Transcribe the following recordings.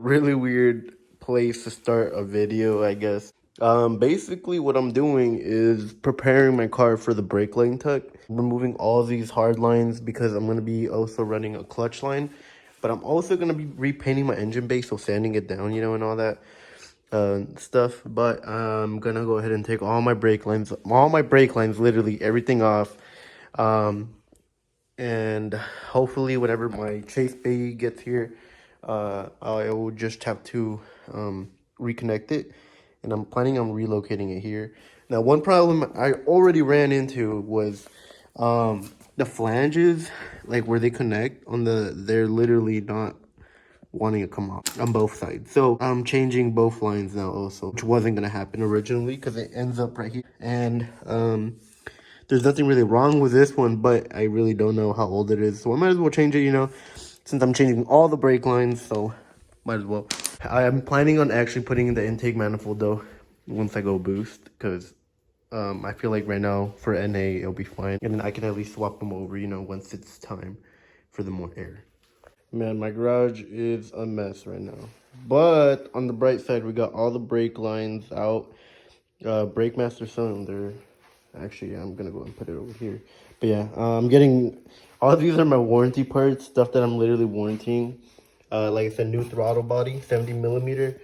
Really weird place to start a video, I guess. Basically what I'm doing is preparing my car for the brake line tuck, removing all these hard lines because I'm gonna be also running a clutch line, but I'm also gonna be repainting my engine bay, so sanding it down, you know, and all that stuff. But I'm gonna go ahead and take all my brake lines, literally everything off. Um, and hopefully whenever my chase bay gets here, I will just have to reconnect it, and I'm planning on relocating it here. Now, one problem I already ran into was the flanges, like where they connect on they're literally not wanting to come off on both sides. So I'm changing both lines now also, which wasn't gonna happen originally because it ends up right here. And there's nothing really wrong with this one, but I really don't know how old it is. So I might as well change it, you know, since I'm changing all the brake lines, so might as well. I am planning on actually putting in the intake manifold though, once I go boost, because I feel like right now for NA, it'll be fine. And then I can at least swap them over, you know, once it's time for the more air. Man, my garage is a mess right now. But on the bright side, we got all the brake lines out. Brake master cylinder. Actually, yeah, I'm gonna go and put it over here. But yeah, I'm getting all of these are my warranty parts, stuff that I'm literally warranting. Like I said, new throttle body, 70 millimeter,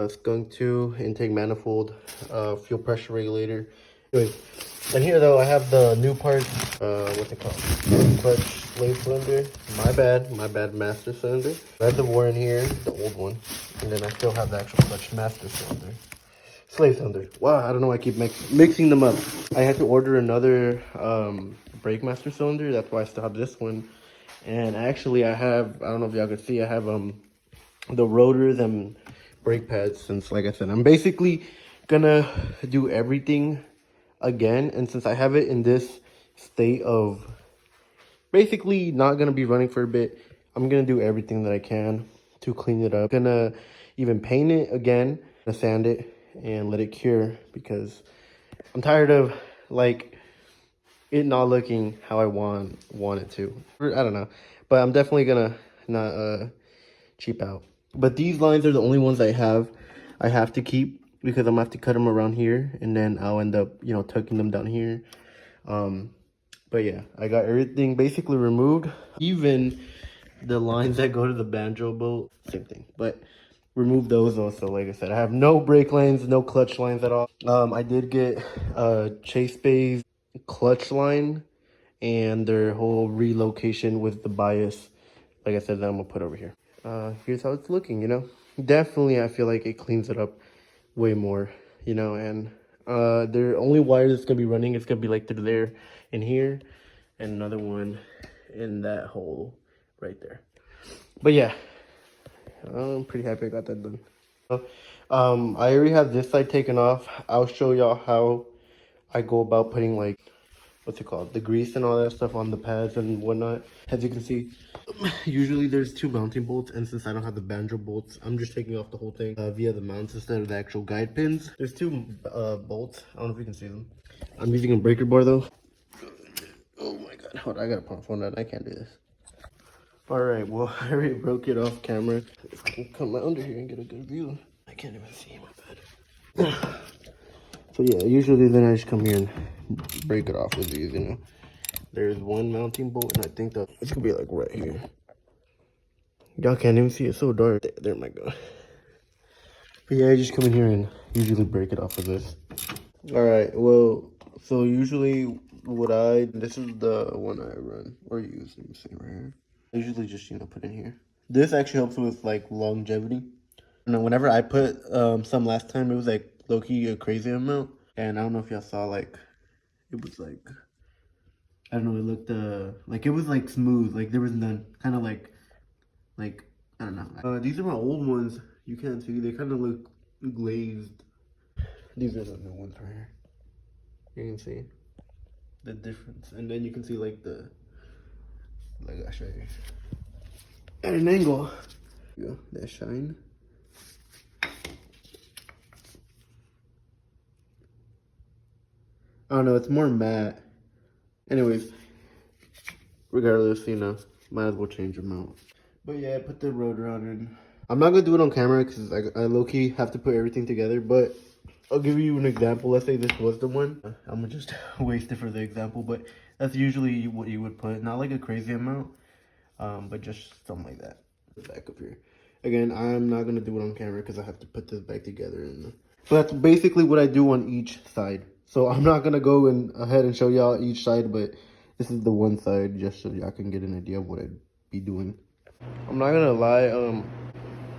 skunk 2, intake manifold, fuel pressure regulator. Anyways, and here though I have the new parts. What's it called? Clutch slave cylinder. My bad, master cylinder. I have the warren here, the old one, and then I still have the actual clutch master cylinder. Slave cylinder. Wow, I don't know why I keep mixing them up. I had to order another brake master cylinder. That's why I still have this one. And actually, I don't know if y'all can see, I have the rotors and brake pads. Since, like I said, I'm basically gonna do everything again. And since I have it in this state of basically not gonna be running for a bit, I'm gonna do everything that I can to clean it up. Gonna even paint it again, gonna sand it and let it cure because I'm tired of like it not looking how I want it to. I don't know, but I'm definitely gonna not cheap out. But these lines are the only ones I have to keep because I'm gonna have to cut them around here, and then I'll end up, you know, tucking them down here. But yeah, I got everything basically removed, even the lines that go to the banjo bolt, same thing. But remove those also. Like I said, I have no brake lines, no clutch lines at all. I did get Chase Bay's clutch line and their whole relocation with the bias. Like I said, that I'm gonna put over here. Here's how it's looking, you know. Definitely, I feel like it cleans it up way more, you know. And the only wires it's gonna be running, it's gonna be like through there and here, and another one in that hole right there. But yeah, I'm pretty happy I got that done. I already have this side taken off. I'll show y'all how I go about putting like, what's it called? The grease and all that stuff on the pads and whatnot. As you can see, usually there's two mounting bolts, and since I don't have the banjo bolts, I'm just taking off the whole thing via the mounts instead of the actual guide pins. There's two bolts. I don't know if you can see them. I'm using a breaker bar though. Oh my god, hold on, I gotta put my phone down. I can't do this. Alright, well, I already broke it off camera. I'll come under here and get a good view. I can't even see my bed. So yeah, usually then I just come here and break it off with these, you know. There's one mounting bolt, and I think that it's gonna be like right here. Y'all can't even see it, so dark. There my go. But yeah, I just come in here and usually break it off with this. Alright, well, so usually this is the one I run or use, let me see right here. I usually just, you know, put in here. This actually helps with like longevity. You know, whenever I put some last time, it was like low-key a crazy amount. And I don't know if y'all saw, like, it was like, I don't know, it looked like it was like smooth, like there was none, kind of like I don't know. These are my old ones. You can't see, they kind of look glazed. These are the new ones right here. You can see the difference, and then you can see like I'll show you at an angle. Yeah, that shine. I don't know, it's more matte. Anyways, regardless, you know, might as well change them out. But yeah, I put the rotor on I'm not gonna do it on camera because I low-key have to put everything together, but I'll give you an example. Let's say this was the one. I'm gonna just waste it for the example, but that's usually what you would put. Not like a crazy amount, but just something like that. Back up here. Again, I'm not gonna do it on camera because I have to put this back together. So that's basically what I do on each side. So I'm not gonna go ahead and show y'all each side, but this is the one side just so y'all can get an idea of what I'd be doing. I'm not gonna lie,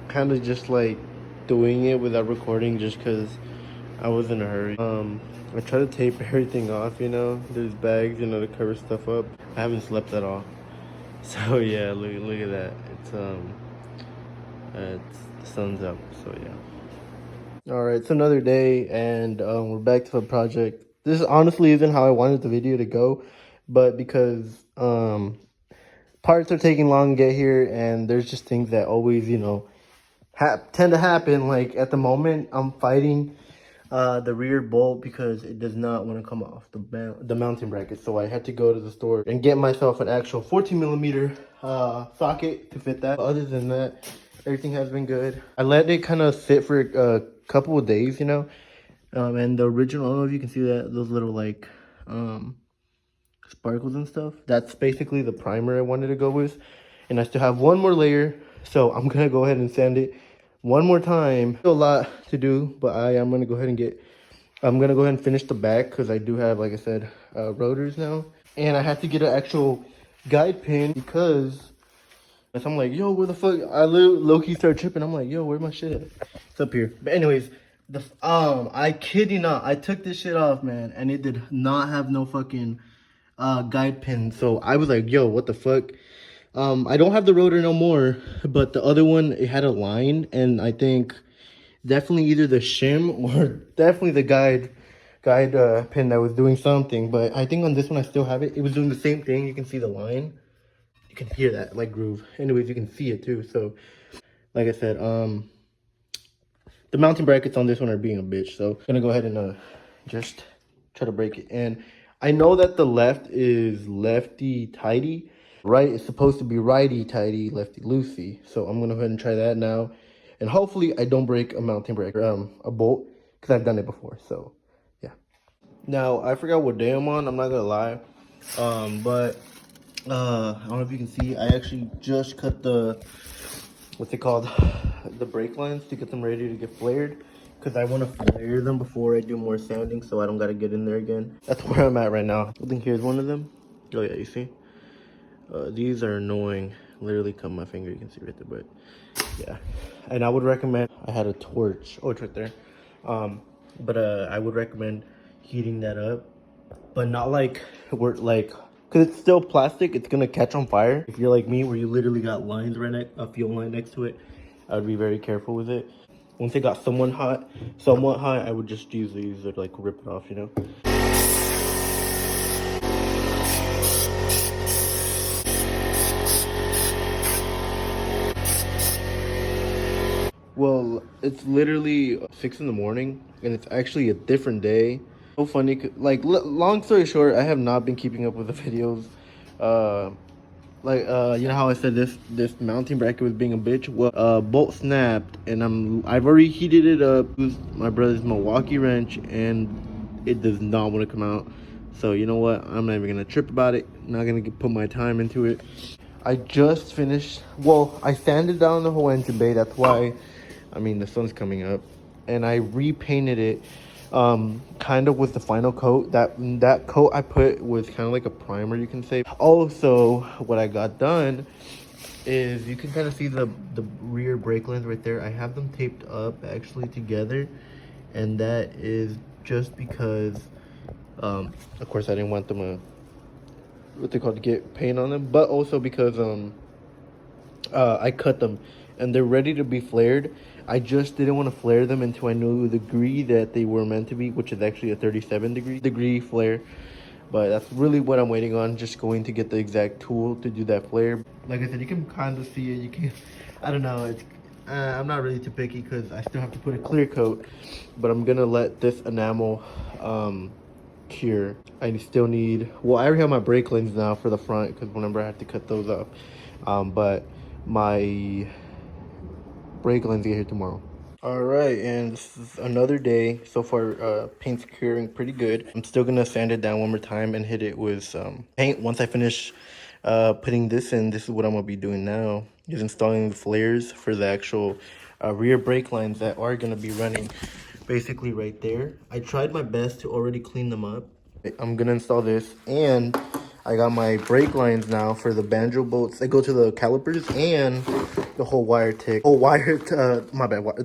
kind of just like doing it without recording just because I was in a hurry. I try to tape everything off, you know. There's bags, you know, to cover stuff up. I haven't slept at all. So yeah, look at that. It's the sun's up, so yeah. All right, it's another day, and we're back to the project. This honestly isn't how I wanted the video to go, but because parts are taking long to get here, and there's just things that always, you know, tend to happen. Like at the moment, I'm fighting the rear bolt because it does not want to come off the mounting bracket. So I had to go to the store and get myself an actual 14mm socket to fit that. Other than that, everything has been good. I let it kind of sit for a couple of days, you know. And the original, I don't know if you can see that, those little like sparkles and stuff. That's basically the primer I wanted to go with. And I still have one more layer, so I'm gonna go ahead and sand it one more time. Still a lot to do, but I'm gonna go ahead and finish the back because I do have, like I said, rotors now. And I had to get an actual guide pin because I'm like, yo, where the fuck? I low-key start tripping. I'm like, yo, where my shit at? It's up here. But anyways, I kid you not, I took this shit off, man, and it did not have no fucking guide pin. So I was like, yo, what the fuck? I don't have the rotor no more, but the other one, it had a line, and I think definitely either the shim or definitely the guide pin that was doing something. But I think on this one I still have it. It was doing the same thing. You can see the line. You can hear that like groove. Anyways, you can see it too. So like I said, the mounting brackets on this one are being a bitch. So I'm gonna go ahead and just try to break it. And I know that the left is lefty tighty. Right is supposed to be righty tighty, lefty loosey. So I'm gonna go ahead and try that now. And hopefully I don't break a mounting bracket, a bolt, because I've done it before. So yeah. Now I forgot what day I'm on, I'm not gonna lie. But I don't know if you can see, I actually just cut the, what's it called? The brake lines to get them ready to get flared. Because I want to flare them before I do more sanding so I don't got to get in there again. That's where I'm at right now. I think here's one of them. Oh yeah, you see? These are annoying. Literally cut my finger, you can see right there, but yeah. And I would recommend, I had a torch. Oh, it's right there. But I would recommend heating that up. But not like, because it's still plastic, it's gonna catch on fire. If you're like me, where you literally got lines right next, a fuel line next to it, I would be very careful with it. Once it got somewhat hot, I would just use these to like rip it off, you know? Well, it's literally 6 in the morning, and it's actually a different day. So funny, like, long story short, I have not been keeping up with the videos. You know how I said this mounting bracket was being a bitch? Well, bolt snapped, and I've already heated it up with my brother's Milwaukee wrench, and it does not want to come out. So you know what? I'm not even gonna trip about it. Not gonna put my time into it. I just finished. Well, I sanded down the whole engine bay. That's why. I mean, the sun's coming up, and I repainted it. Kind of with the final coat. That coat I put was kind of like a primer, you can say. Also, what I got done is you can kind of see the rear brake lines right there. I have them taped up actually together, and that is just because of course I didn't want them to get paint on them, but also because I cut them and they're ready to be flared. I just didn't want to flare them until I knew the degree that they were meant to be, which is actually a 37 degree flare. But that's really what I'm waiting on, just going to get the exact tool to do that flare. Like I said, you can kind of see it. You can, I don't know, it's I'm not really too picky because I still have to put a clear coat, but I'm gonna let this enamel cure. I still need, well, I already have my brake lines now for the front because whenever I have to cut those up, but brake lines get here tomorrow. All right, and this is another day. So far, paint's curing pretty good. I'm still gonna sand it down one more time and hit it with paint. Once I finish putting this in, this is what I'm gonna be doing now, is installing the flares for the actual rear brake lines that are gonna be running basically right there. I tried my best to already clean them up. I'm gonna install this, and I got my brake lines now for the banjo bolts that go to the calipers, and the whole the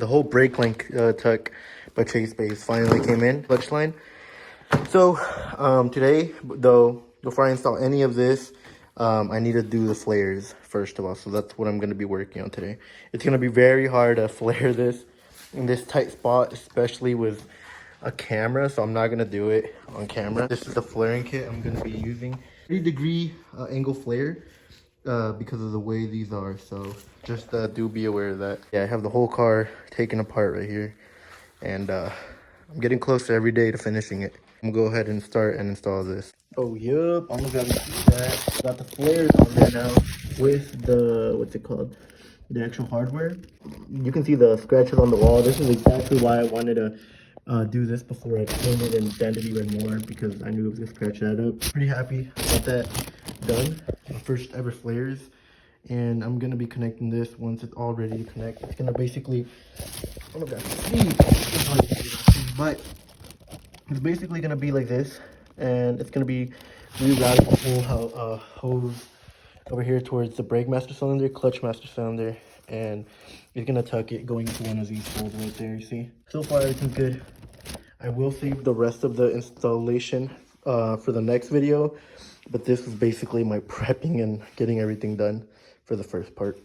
whole brake line tuck by Chase Base finally came in, clutch line. So today, though, before I install any of this, I need to do the flares first of all. So that's what I'm going to be working on today. It's going to be very hard to flare this in this tight spot, especially with a camera. So I'm not going to do it on camera. This is the flaring kit I'm going to be using. 30-degree angle flare because of the way these are. So just do be aware of that. Yeah, I have the whole car taken apart right here. And I'm getting closer every day to finishing it. I'm gonna go ahead and start and install this. Oh, yep, I'm gonna see that. Got the flares on there now with the, what's it called? The actual hardware. You can see the scratches on the wall. This is exactly why I wanted to do this before I painted and sanded even more, because I knew it was gonna scratch that up. Pretty happy about that done. My first ever flares. And I'm gonna be connecting this once it's all ready to connect. It's gonna basically, oh my god, but it's basically gonna be like this, and it's gonna be rerouting the whole hose over here towards the brake master cylinder, clutch master cylinder, and it's gonna tuck it going into one of these holes right there. You see, so far everything's good. I will save the rest of the installation for the next video, but this is basically my prepping and getting everything done for the first part.